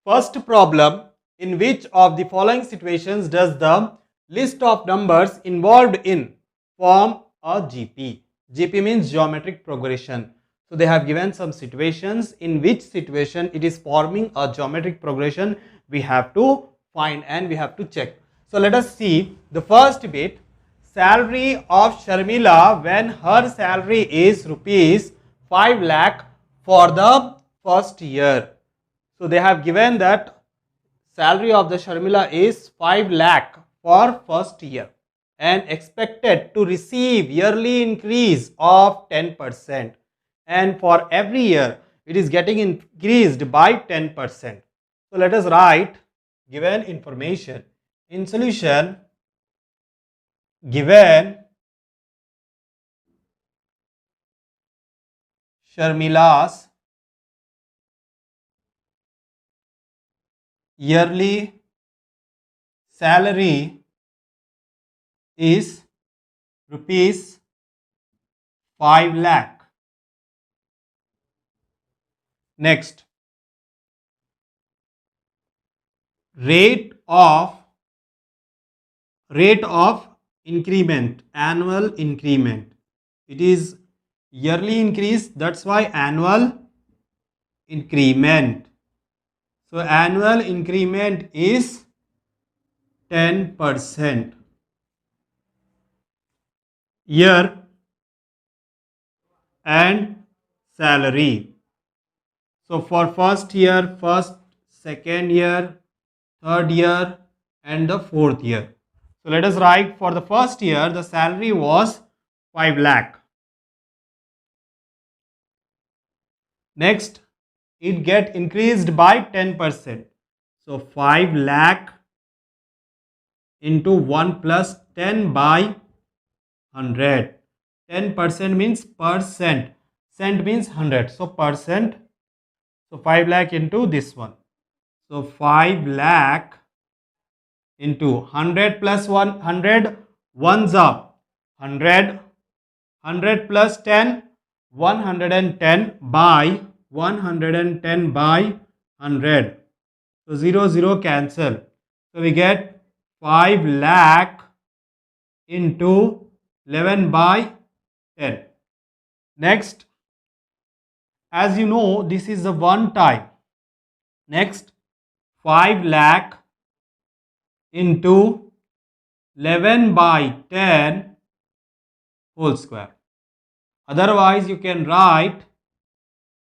First problem, in which of the following situations does the list of numbers involved in form a GP? GP means geometric progression. So they have given some situations, in which situation it is forming a geometric progression we have to find and we have to check. So let us see the first bit. Salary of Sharmila when her salary is rupees 5 lakh for the first year. So they have given that salary of the Sharmila is 5 lakh for first year and expected to receive yearly increase of 10%, and for every year it is getting increased by 10%. So let us write given information in solution. Given Sharmila's yearly salary is rupees 5 lakh. Next, rate of increment, annual increment. It is yearly increase, that's why annual increment. So annual increment is 10%. Year and salary. So for first year, first, second year, third year and the fourth year. So let us write for the first year the salary was 5 lakh. Next, it get increased by 10%. So 5 lakh into 1 plus 10 by 100. 10% means percent. Cent means 100. So percent. So 5 lakh into this one. So 5 lakh into 100 plus 100. Ones up. 100. 100 plus 10. 110 by 110 by 100. So 0 0 cancel. So we get 5 lakh into 11 by 10. Next, as you know, this is the one time. Next, 5 lakh into 11 by 10 whole square. Otherwise, you can write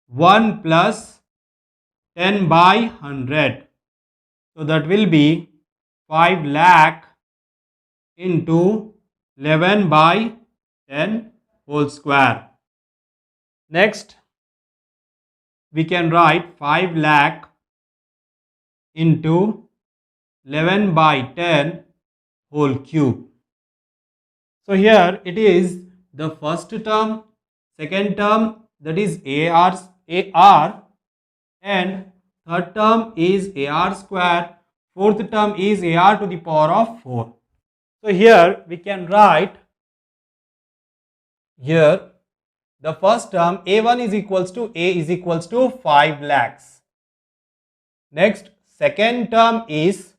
1 plus 10 by 100. So that will be 5 lakh into 11 by 10 whole square. Next, we can write 5 lakh into 11 by 10 whole cube. So here it is the first term, second term, that is AR, and third term is AR square, fourth term is AR to the power of 4. So here we can write here the first term A1 is equals to 5 lakhs. Next, second term is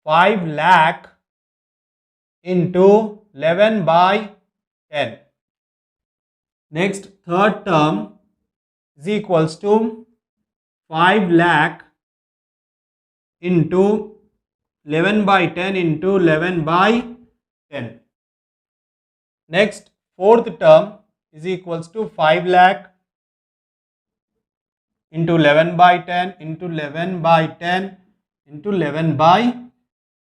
5 lakh into 11 by 10. Next, third term is equals to 5 lakh into 11 by 10 into 11 by 10. Next, fourth term is equals to 5 lakh into 11 by 10 into 11 by 10 into 11 by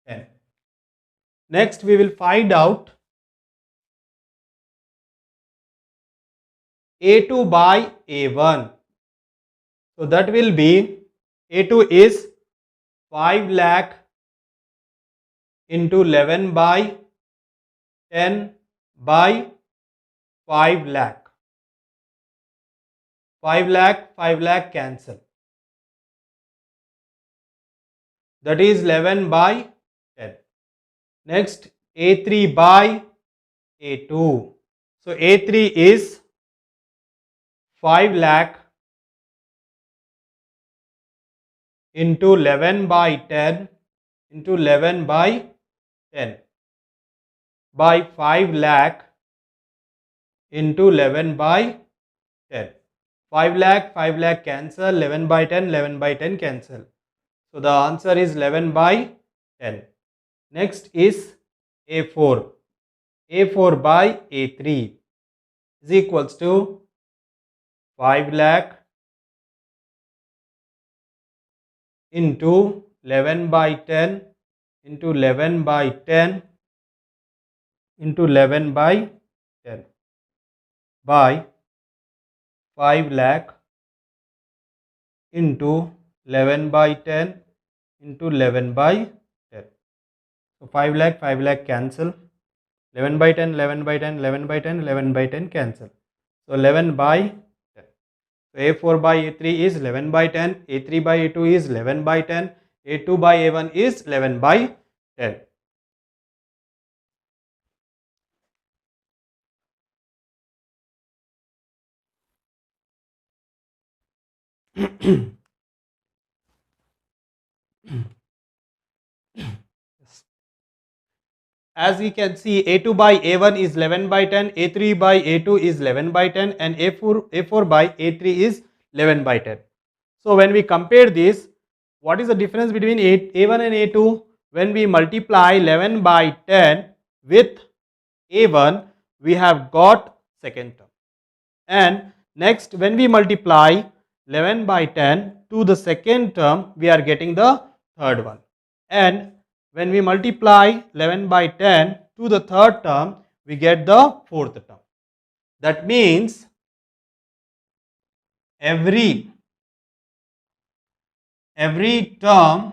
10. Next, we will find out A2 by A1. So that will be A2 is 5 lakh into 11 by 10 by 5 lakh. 5 lakh cancel. That is 11 by 10. Next, A3 by A2. So A3 is 5 lakh into 11 by 10 into 11 by 10 by 5 lakh into 11 by 10. 5 lakh cancel, 11 by 10, 11 by 10 cancel. So the answer is 11 by 10. Next is A4. A4 by A3 is equals to 5 lakh into 11 by 10 into 11 by 10 into 11 by 10 by 5 lakh into 11 by 10 into 11 by 10. So 5 lakh cancel. 11 by 10, 11 by 10, 11 by 10, 11 by 10 cancel. So 11 by 10. So A4 by A3 is 11 by 10, A3 by A2 is 11 by 10, A2 by A1 is 11 by 10. As we can see, A2 by A1 is 11 by 10, A3 by A2 is 11 by 10, and A4 by A3 is 11 by 10. So when we compare this, what is the difference between A1 and A2? When we multiply 11 by 10 with A1, we have got second term. And next, when we multiply 11 by 10 to the second term, we are getting the third one. And when we multiply 11 by 10 to the third term, we get the fourth term. That means every term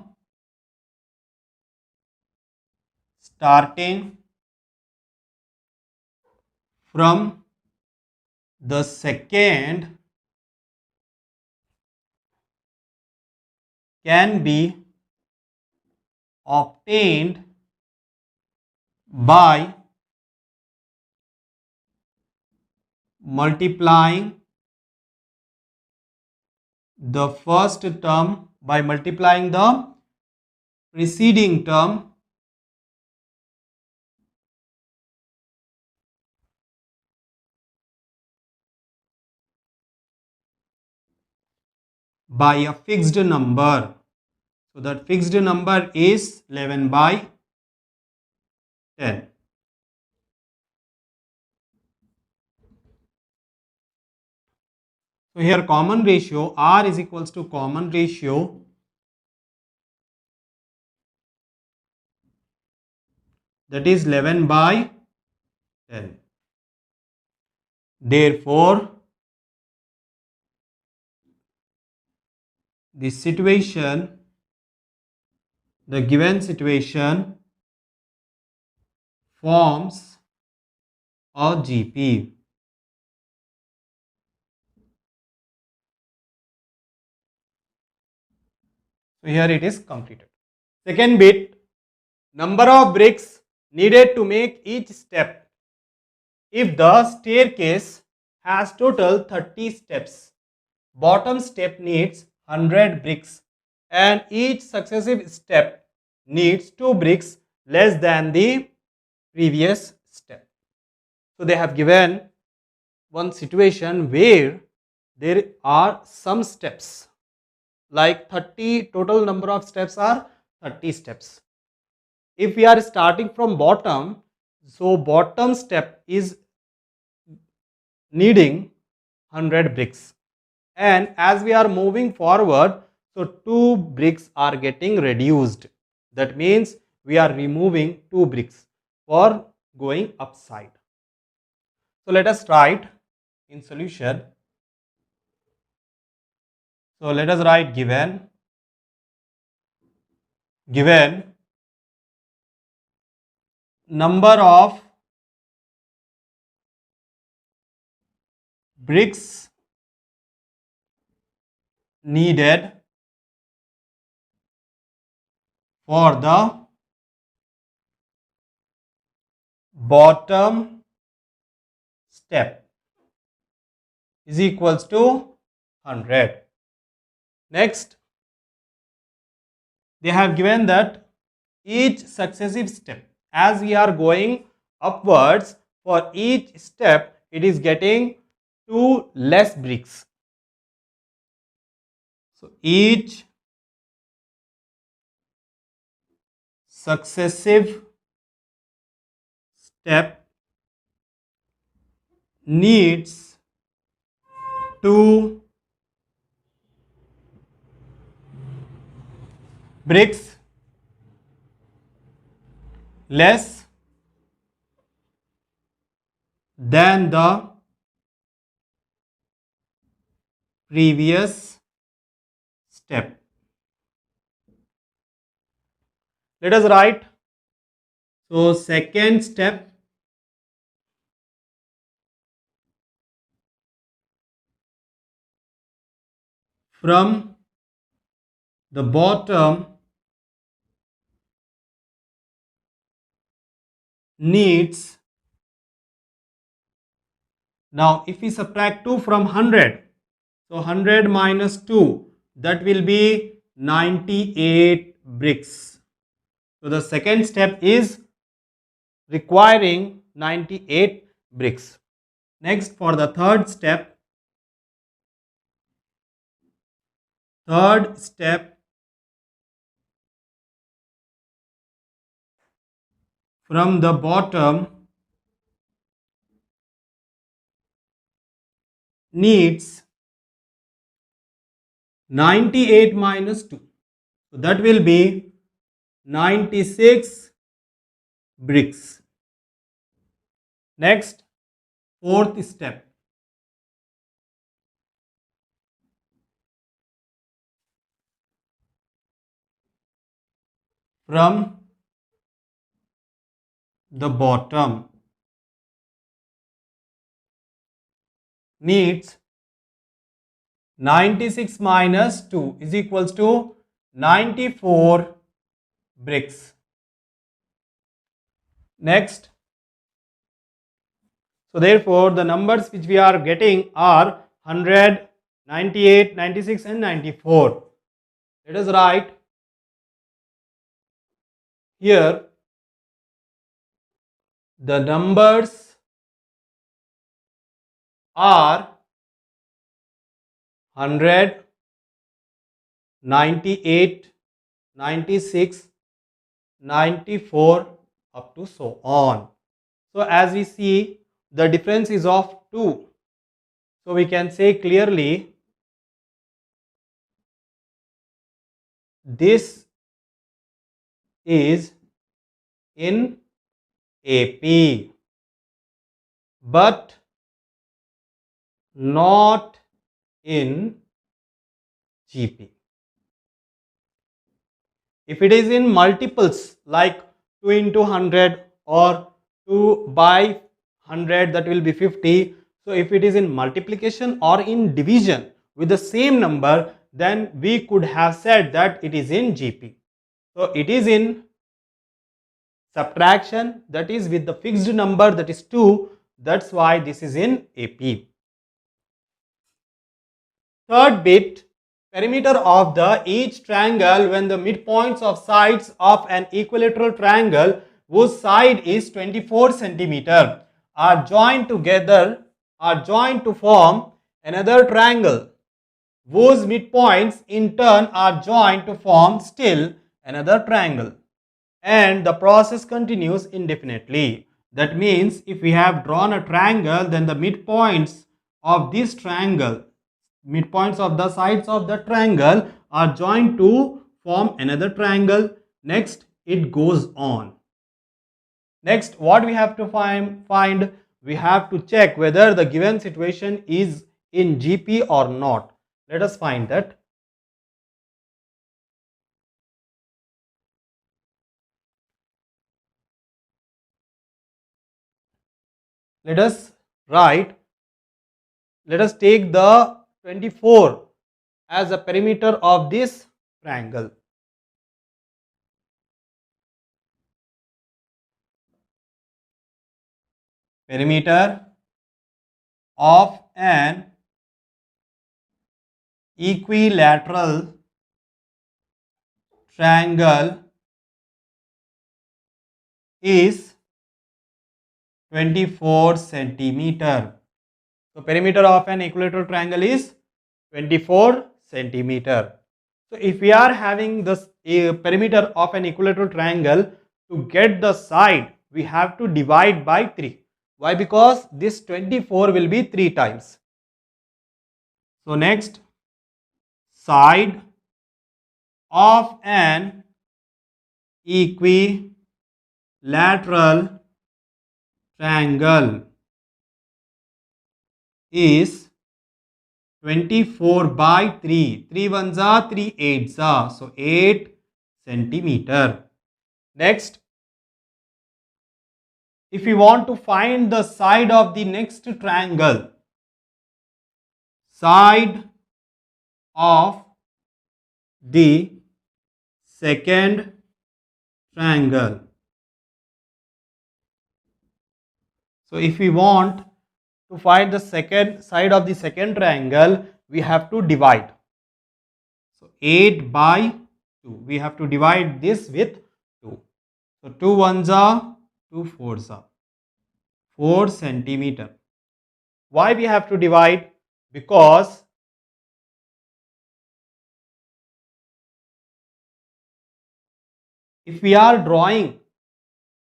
starting from the second can be obtained by multiplying the first term by multiplying the preceding term by a fixed number. So that fixed number is 11 by 10. So here common ratio R is equals to common ratio that is 11 by 10. Therefore, the given situation forms a GP. So here it is completed. Second bit, number of bricks needed to make each step. If the staircase has total 30 steps, bottom step needs 100 bricks and each successive step needs 2 bricks less than the previous step. So they have given one situation where there are some steps, like 30, total number of steps are 30 steps. If we are starting from bottom, so bottom step is needing 100 bricks, and as we are moving forward, so 2 bricks are getting reduced. That means we are removing 2 bricks for going upside. So let us write in solution. So let us write given number of bricks needed for the bottom step is equals to 100. Next, they have given that each successive step, as we are going upwards, for each step it is getting 2 less bricks. So each successive step needs 2 bricks less than the previous step. Let us write. So second step, from the bottom needs, now if we subtract 2 from 100, so 100 minus 2, that will be 98 bricks. So the second step is requiring 98 bricks. Next, for the third step from the bottom needs 98 minus 2. So that will be 96 bricks. Next, fourth step. From the bottom needs 96 minus 2 is equals to 94 bricks. Next, so therefore the numbers which we are getting are 100, 98, 96 and 94. Let us write here the numbers are 100, 98, 96, 94 up to so on. So as we see, the difference is of 2. So we can say clearly this is in AP but not in GP. If it is in multiples like 2 into 100 or 2 by 100, that will be 50. So if it is in multiplication or in division with the same number, then we could have said that it is in GP. So it is in subtraction, that is with the fixed number, that is 2. That's why this is in AP. Third bit, perimeter of the each triangle when the midpoints of sides of an equilateral triangle whose side is 24 centimeter are joined together, are joined to form another triangle whose midpoints in turn are joined to form still another triangle, and the process continues indefinitely. That means if we have drawn a triangle, then the midpoints of this triangle, midpoints of the sides of the triangle are joined to form another triangle. Next, it goes on. Next, what we have to find, we have to check whether the given situation is in GP or not. Let us find that. Let us write, let us take the 24 as a perimeter of this triangle. Perimeter of an equilateral triangle is 24 centimeter. So perimeter of an equilateral triangle is 24 centimeter. So if we are having this perimeter of an equilateral triangle, to get the side we have to divide by 3. Why? Because this 24 will be 3 times. So next, side of an equilateral triangle is 24 by 3. 3 ones are 3 eights are. So 8 centimeter. Next, if we want to find the side of the next triangle, side of the second triangle. So if we want to find the second side of the second triangle, we have to divide. So 8 by 2. We have to divide this with 2. So 2 ones are 2 fours are 4 centimeter. Why we have to divide? Because if we are drawing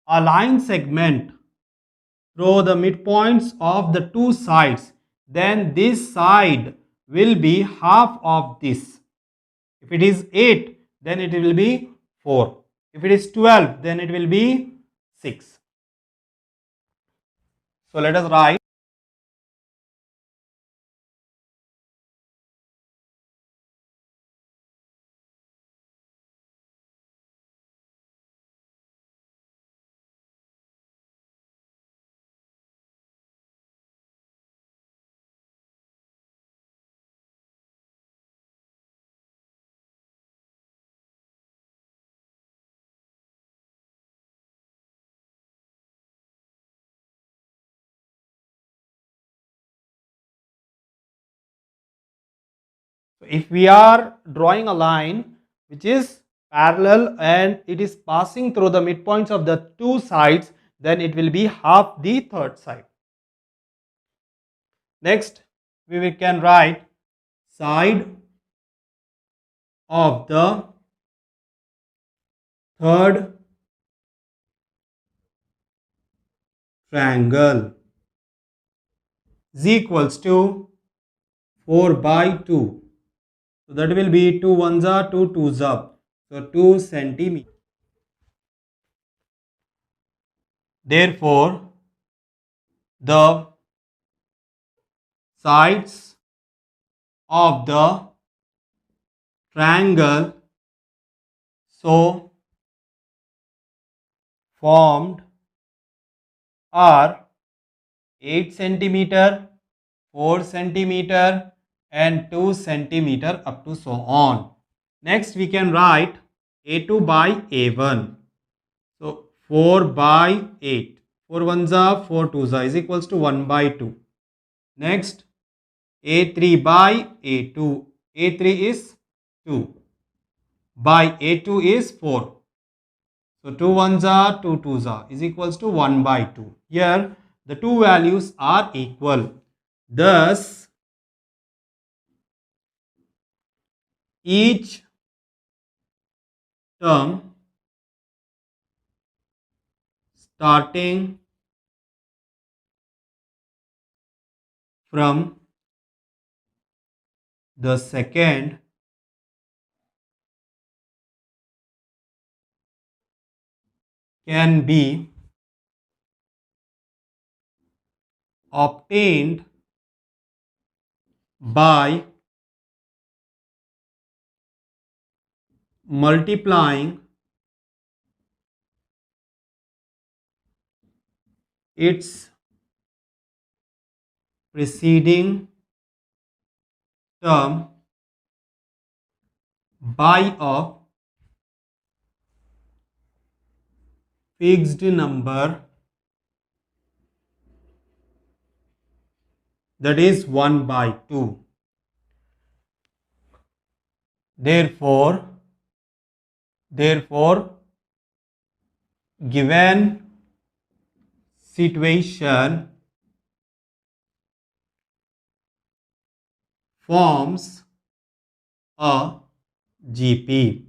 a line segment through the midpoints of the two sides, then this side will be half of this. If it is 8, then it will be 4. If it is 12, then it will be 6. So let us write. So if we are drawing a line which is parallel and it is passing through the midpoints of the two sides, then it will be half the third side. Next, we can write side of the third triangle is equals to 4 by 2. So that will be 2 ones are 2 twos are. So 2 centimeter. Therefore, the sides of the triangle so formed are 8 centimeter, 4 centimeter and 2 centimeter up to so on. Next we can write A2 by A1. So 4 by 8. 4 ones are 4 twos are is equals to 1 by 2. Next A3 by A2. A3 is 2. By A2 is 4. So 2 ones are 2 twos are is equals to 1 by 2. Here the two values are equal. Thus, each term starting from the second can be obtained by multiplying its preceding term by a fixed number, that is 1 by 2. Therefore, Therefore, given situation forms a GP.